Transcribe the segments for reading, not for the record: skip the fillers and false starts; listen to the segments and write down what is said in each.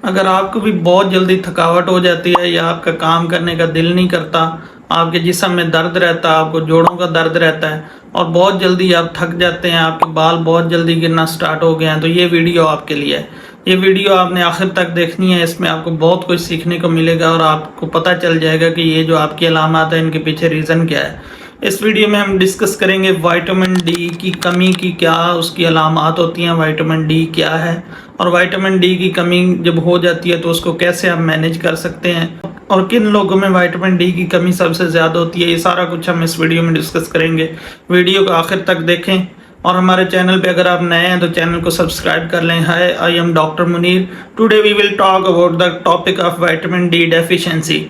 اگر آپ کو بھی بہت جلدی تھکاوٹ ہو جاتی ہے یا آپ کا کام کرنے کا دل نہیں کرتا، آپ کے جسم میں درد رہتا ہے، آپ کو جوڑوں کا درد رہتا ہے اور بہت جلدی آپ تھک جاتے ہیں، آپ کے بال بہت جلدی گرنا سٹارٹ ہو گئے ہیں، تو یہ ویڈیو آپ کے لیے ہے۔ یہ ویڈیو آپ نے آخر تک دیکھنی ہے، اس میں آپ کو بہت کچھ سیکھنے کو ملے گا اور آپ کو پتہ چل جائے گا کہ یہ جو آپ کی علامات ہیں ان کے پیچھے ریزن کیا ہے۔ اس ویڈیو میں ہم ڈسکس کریں گے وائٹامن ڈی کی کمی کی کیا اس کی علامات ہوتی ہیں، وائٹامن ڈی کیا ہے اور وائٹامن ڈی کی کمی جب ہو جاتی ہے تو اس کو کیسے آپ مینیج کر سکتے ہیں اور کن لوگوں میں وائٹامن ڈی کی کمی سب سے زیادہ ہوتی ہے۔ یہ سارا کچھ ہم اس ویڈیو میں ڈسکس کریں گے۔ ویڈیو کو آخر تک دیکھیں اور ہمارے چینل پہ اگر آپ نئے ہیں تو چینل کو سبسکرائب کر لیں۔ Hi, I am doctor Munir. Today we will talk about the topic of vitamin D deficiency.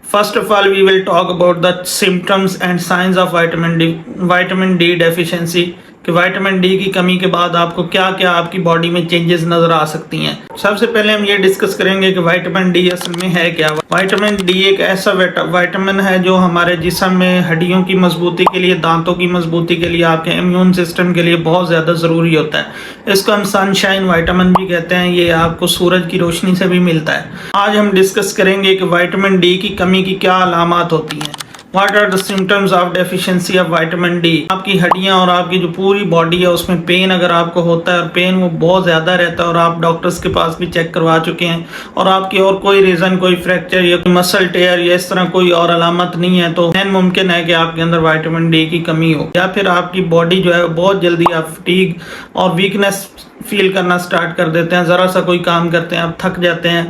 First of all, we will talk about the symptoms and signs of vitamin D deficiency کہ vitamin D کی کمی کے بعد آپ کو کیا کیا آپ کی باڈی میں چینجز نظر آ سکتی ہیں۔ سب سے پہلے ہم یہ ڈسکس کریں گے کہ وائٹامن ڈی اصل میں ہے کیا۔ وائٹامن ڈی ایک ایسا وائٹامن ہے جو ہمارے جسم میں ہڈیوں کی مضبوطی کے لیے، دانتوں کی مضبوطی کے لیے، آپ کے امیون سسٹم کے لیے بہت زیادہ ضروری ہوتا ہے۔ اس کو ہم سن شائن وائٹامن بھی کہتے ہیں، یہ آپ کو سورج کی روشنی سے بھی ملتا ہے۔ آج ہم ڈسکس کریں گے کہ وائٹامن ڈی کی کمی کی کیا علامات ہوتی ہیں۔ What are the symptoms of deficiency of vitamin D؟ آپ کی ہڈیاں اور آپ کی جو پوری باڈی ہے اس میں پین اگر آپ کو ہوتا ہے اور پین وہ بہت زیادہ رہتا ہے اور آپ ڈاکٹرز کے پاس بھی چیک کروا چکے ہیں اور آپ کی اور کوئی ریزن، کوئی فریکچر یا کوئی مسل ٹیئر یا اس طرح کوئی اور علامت نہیں ہے، تو ممکن ہے کہ آپ کے اندر وائٹامن ڈی کی کمی ہو، یا پھر آپ کی باڈی جو ہے بہت جلدی آپ فٹیگ اور ویکنس فیل کرنا سٹارٹ کر دیتے ہیں۔ ذرا سا کوئی کام کرتے ہیں آپ تھک جاتے ہیں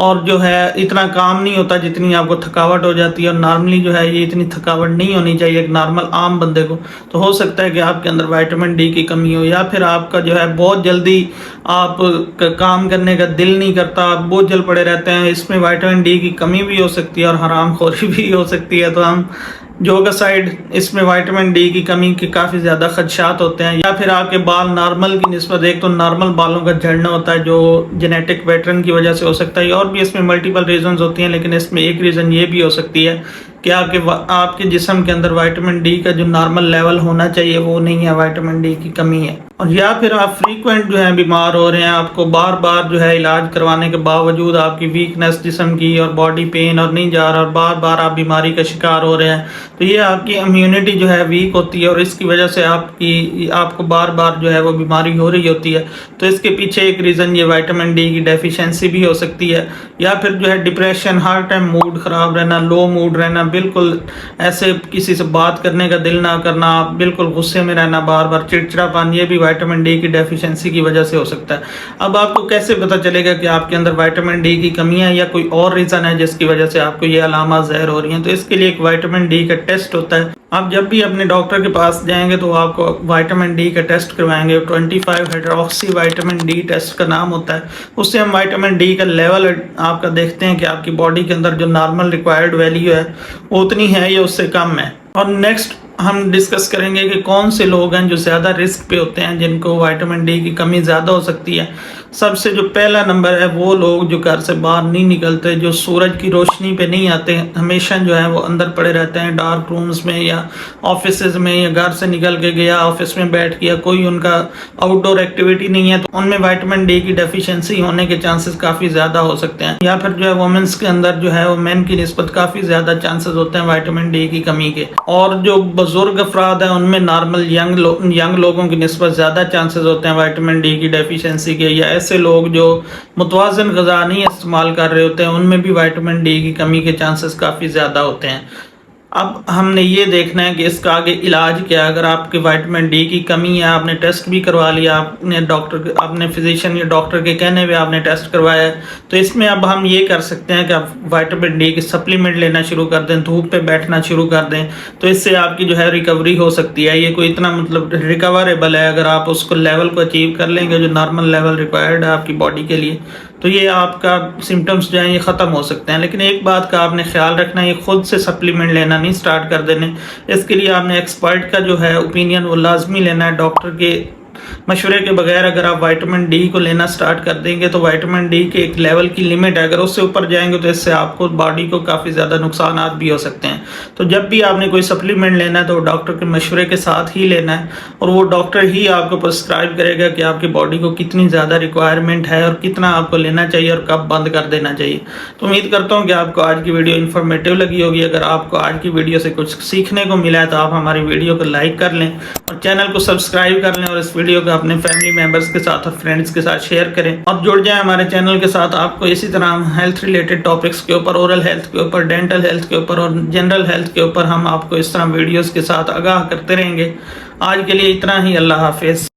اور جو ہے اتنا کام نہیں ہوتا جتنی آپ کو تھکاوٹ ہو جاتی ہے، اور نارملی جو ہے یہ اتنی تھکاوٹ نہیں ہونی چاہیے ایک نارمل عام بندے کو، تو ہو سکتا ہے کہ آپ کے اندر وائٹامن ڈی کی کمی ہو، یا پھر آپ کا جو ہے بہت جلدی آپ کا کام کرنے کا دل نہیں کرتا، آپ بوجھل پڑے رہتے ہیں۔ اس میں وائٹامن ڈی کی کمی بھی ہو سکتی ہے اور حرام خوری بھی ہو سکتی ہے، تو ہم جوگا سائڈ اس میں وائٹامن ڈی کی کمی کے کافی زیادہ خدشات ہوتے ہیں۔ یا پھر آپ کے بال نارمل کی نسبت، ایک تو نارمل بالوں کا جھڑنا ہوتا ہے جو جینیٹک پیٹرن کی وجہ سے ہو سکتا ہے، اور بھی اس میں ملٹیپل ریزنز ہوتی ہیں، لیکن اس میں ایک ریزن یہ بھی ہو سکتی ہے کہ آپ کے جسم کے اندر وائٹامن ڈی کا جو نارمل لیول ہونا چاہیے وہ نہیں ہے، وائٹامن ڈی کی کمی ہے۔ اور یا پھر آپ فریکوینٹ جو ہے بیمار ہو رہے ہیں، آپ کو بار بار جو ہے علاج کروانے کے باوجود آپ کی ویکنس جسم کی اور باڈی پین اور نہیں جا رہا اور بار بار آپ بیماری کا شکار ہو رہے ہیں، تو یہ آپ کی امیونٹی جو ہے ویک ہوتی ہے اور اس کی وجہ سے آپ کو بار بار جو ہے وہ بیماری ہو رہی ہوتی ہے، تو اس کے پیچھے ایک ریزن یہ وائٹامن ڈی کی ڈیفیشنسی بھی ہو سکتی ہے۔ یا پھر جو ہے ڈپریشن، ہر ٹائم موڈ خراب رہنا، لو موڈ رہنا، بالکل ایسے کسی سے بات کرنے کا دل نہ کرنا، بالکل غصے میں رہنا، بار بار چڑچڑا پن، یہ بھی وائٹامن ڈی کی ڈیفیشنسی کی وجہ سے ہو سکتا ہے۔ اب آپ کو کیسے پتہ چلے گا کہ آپ کے اندر وائٹامن ڈی کی کمی ہے یا کوئی اور ریزن ہے جس کی وجہ سے آپ کو یہ علامات ظاہر ہو رہی ہیں؟ تو اس کے لیے ایک وائٹامن ڈی کا ٹیسٹ ہوتا ہے۔ آپ جب بھی اپنے ڈاکٹر کے پاس جائیں گے تو آپ کو وائٹامن ڈی کا ٹیسٹ کروائیں گے، 25 ہائیڈروکسی وائٹامن ڈی ٹیسٹ کا نام ہوتا ہے۔ اس سے ہم وائٹامن ڈی کا لیول آپ کا دیکھتے ہیں کہ آپ کی باڈی کے اندر جو نارمل ریکوائرڈ ویلیو ہے وہ اتنی ہے یا اس سے کم ہے۔ اور نیکسٹ ہم ڈسکس کریں گے کہ کون سے لوگ ہیں جو زیادہ رسک پہ ہوتے ہیں، جن کو وائٹامن ڈی کی کمی زیادہ ہو سکتی ہے۔ سب سے جو پہلا نمبر ہے وہ لوگ جو گھر سے باہر نہیں نکلتے، جو سورج کی روشنی پہ نہیں آتے، ہمیشہ جو ہے وہ اندر پڑے رہتے ہیں ڈارک رومز میں یا آفیسز میں، یا گھر سے نکل کے گیا آفس میں بیٹھ گیا، کوئی ان کا آؤٹ ڈور ایکٹیویٹی نہیں ہے، تو ان میں وائٹامن ڈی کی ڈیفیشنسی ہونے کے چانسز کافی زیادہ ہو سکتے ہیں۔ یا پھر جو ہے وومنس کے اندر جو ہے وہ مین کی نسبت کافی زیادہ چانسز ہوتے ہیں وائٹامن ڈی کی کمی کے۔ اور جو بزرگ افراد ہیں ان میں نارمل ینگ لوگوں کی نسبت زیادہ چانسز ہوتے ہیں وائٹامن ڈی کی ڈیفیشنسی کے، یا ایسے لوگ جو متوازن غذا نہیں استعمال کر رہے ہوتے ہیں ان میں بھی وائٹامن ڈی کی کمی کے چانسز کافی زیادہ ہوتے ہیں۔ اب ہم نے یہ دیکھنا ہے کہ اس کا آگے علاج کیا ہے۔ اگر آپ کے وائٹامن ڈی کی کمی ہے، آپ نے ٹیسٹ بھی کروا لیا، آپ نے فزیشین یا ڈاکٹر کے کہنے پہ آپ نے ٹیسٹ کروایا ہے، تو اس میں اب ہم یہ کر سکتے ہیں کہ آپ وائٹامن ڈی کی سپلیمنٹ لینا شروع کر دیں، دھوپ پہ بیٹھنا شروع کر دیں، تو اس سے آپ کی جو ہے ریکوری ہو سکتی ہے۔ یہ کوئی اتنا مطلب ریکوریبل ہے، اگر آپ اس کو لیول کو اچیو کر لیں گے جو نارمل لیول ریکوائرڈ ہے آپ کی باڈی کے لیے، تو یہ آپ کا سمٹمز جو ہیں یہ ختم ہو سکتے ہیں۔ لیکن ایک بات کا آپ نے خیال رکھنا ہے، یہ خود سے سپلیمنٹ لینا نہیں سٹارٹ کر دینے، اس کے لیے آپ نے ایکسپرٹ کا جو ہے اوپینین وہ لازمی لینا ہے، ڈاکٹر کے مشورے کے بغیر اگر آپ وائٹامن ڈی کو لینا سٹارٹ کر دیں گے تو وائٹامن ڈی کے ایک لیول کی لمٹ ہے، اگر اس سے اوپر جائیں گے تو اس سے آپ کو باڈی کو کافی زیادہ نقصانات بھی ہو سکتے ہیں۔ تو جب بھی آپ نے کوئی سپلیمنٹ لینا ہے تو وہ ڈاکٹر کے مشورے کے ساتھ ہی لینا ہے، اور وہ ڈاکٹر ہی آپ کو پرسکرائب کرے گا کہ آپ کی باڈی کو کتنی زیادہ ریکوائرمنٹ ہے اور کتنا آپ کو لینا چاہیے اور کب بند کر دینا چاہیے۔ تو امید کرتا ہوں کہ آپ کو آج کی ویڈیو انفارمیٹیو لگی ہوگی۔ اگر آپ کو آج کی ویڈیو سے کچھ سیکھنے کو ملا ہے تو آپ ہماری ویڈیو کو لائک کر لیں اور چینل کو سبسکرائب کر لیں، اور اس ویڈیو کو اپنے فیملی ممبرز کے ساتھ اور فرینڈز کے ساتھ شیئر کریں، اور جڑ جائیں ہمارے چینل کے ساتھ۔ آپ کو اسی طرح ہیلتھ ریلیٹڈ ٹاپکس کے اوپر، اورل ہیلتھ کے اوپر، ڈینٹل ہیلتھ کے اوپر اور جنرل ہیلتھ کے اوپر ہم آپ کو اس طرح ویڈیوز کے ساتھ آگاہ کرتے رہیں گے۔ آج کے لیے اتنا ہی، اللہ حافظ۔